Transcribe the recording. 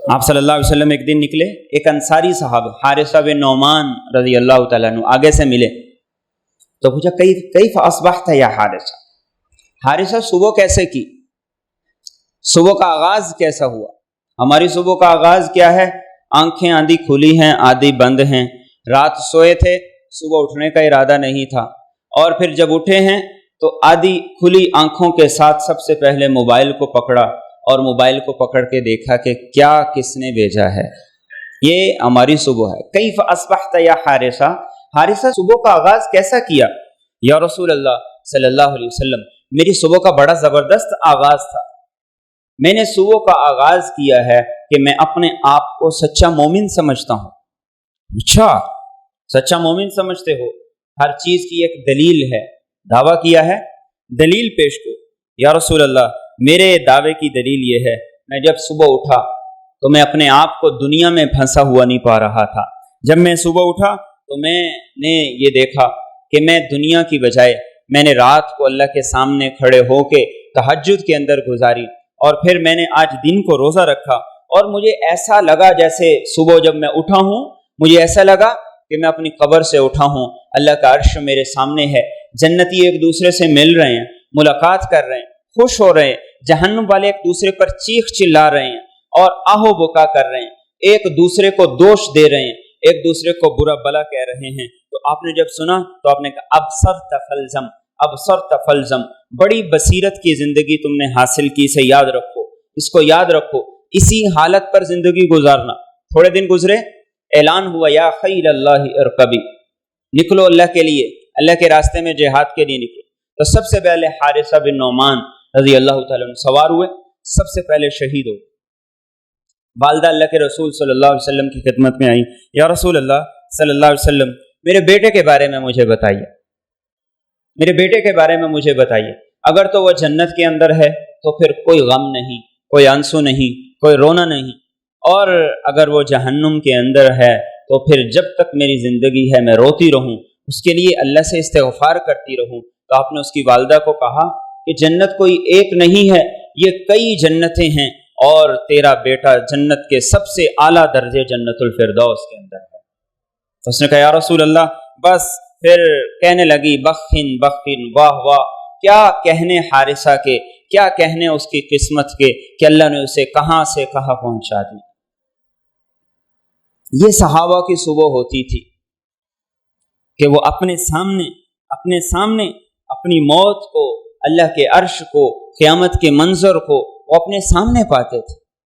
آپ صلی اللہ علیہ وسلم ایک دن نکلے، ایک انصاری صحابہ حارثہ بن نعمان رضی اللہ تعالیٰ عنہ آگے سے ملے تو پوچھا کیف اصبحت یا حارثہ، حارثہ صبح کیسے کی، صبح کا آغاز کیسا ہوا؟ ہماری صبح کا آغاز کیا ہے؟ آنکھیں آدھی کھلی ہیں آدھی بند ہیں، رات سوئے تھے، صبح اٹھنے کا ارادہ نہیں تھا، اور پھر جب اٹھے ہیں تو آدھی کھلی آنکھوں کے ساتھ سب سے پہلے موبائل کو پکڑا اور موبائل کو پکڑ کے دیکھا کہ کیا کس نے بھیجا ہے۔ یہ ہماری صبح ہے۔ کیف اصبحت یا حارثہ، حارثہ صبح کا آغاز کیسا کیا؟ یا رسول اللہ صلی اللہ علیہ وسلم، میری صبح کا بڑا زبردست آغاز تھا، میں نے صبح کا آغاز کیا ہے کہ میں اپنے آپ کو سچا مومن سمجھتا ہوں۔ اچھا، سچا مومن سمجھتے ہو؟ ہر چیز کی ایک دلیل ہے، دعویٰ کیا ہے، دلیل پیش کو۔ یا رسول اللہ، میرے دعوے کی دلیل یہ ہے، میں جب صبح اٹھا تو میں اپنے آپ کو دنیا میں پھنسا ہوا نہیں پا رہا تھا۔ جب میں صبح اٹھا تو میں نے یہ دیکھا کہ میں دنیا کی بجائے میں نے رات کو اللہ کے سامنے کھڑے ہو کے تہجد کے اندر گزاری، اور پھر میں نے آج دن کو روزہ رکھا، اور مجھے ایسا لگا جیسے صبح جب میں اٹھا ہوں مجھے ایسا لگا کہ میں اپنی قبر سے اٹھا ہوں، اللہ کا عرش میرے سامنے ہے، جنتی ایک دوسرے سے مل رہے ہیں، ملاقات کر رہے ہیں، خوش ہو رہے ہیں، جہنم والے ایک دوسرے پر چیخ چلا رہے ہیں اور آہو بکا کر رہے ہیں، ایک دوسرے کو دوش دے رہے ہیں، ایک دوسرے کو برا بلا کہہ رہے ہیں۔ تو آپ نے جب سنا تو آپ نے کہا ابصرت فالزم، ابصرت فالزم، بڑی بصیرت کی زندگی تم نے حاصل کی، اسے یاد رکھو، اس کو یاد رکھو، اسی حالت پر زندگی گزارنا۔ تھوڑے دن گزرے، اعلان ہوا یا خیل اللہ ارکبی، نکلو اللہ کے لیے، اللہ کے راستے میں جہاد کے لیے نکلو۔ تو سب سے پہلے حارثہ بن نعمان رضی اللہ تعالیٰ عنہ سوار ہوئے، سب سے پہلے شہید ہو۔ والدہ اللہ کے رسول صلی اللہ علیہ وسلم کی خدمت میں آئی، یا رسول اللہ صلی اللہ علیہ وسلم، میرے بیٹے کے بارے میں مجھے بتائیے، میرے بیٹے کے بارے میں مجھے بتائیے، اگر تو وہ جنت کے اندر ہے تو پھر کوئی غم نہیں، کوئی آنسو نہیں، کوئی رونا نہیں، اور اگر وہ جہنم کے اندر ہے تو پھر جب تک میری زندگی ہے میں روتی رہوں، اس کے لیے اللہ سے استغفار کرتی رہوں۔ تو آپ نے اس کی والدہ کو کہا کہ جنت کوئی ایک نہیں ہے، یہ کئی جنتیں ہیں، اور تیرا بیٹا جنت کے سب سے اعلیٰ درجے جنت الفردوس کے اندر ہے۔ تو اس نے کہا یا رسول اللہ، بس پھر کہنے لگی بخن بخن، واہ واہ، کیا کہنے حارثہ کے، کیا کہنے اس کی قسمت کے کہ اللہ نے اسے کہاں سے کہاں پہنچا دی۔ یہ صحابہ کی صبح ہوتی تھی کہ وہ اپنے سامنے اپنی موت کو، اللہ کے عرش کو، قیامت کے منظر کو وہ اپنے سامنے پاتے تھے۔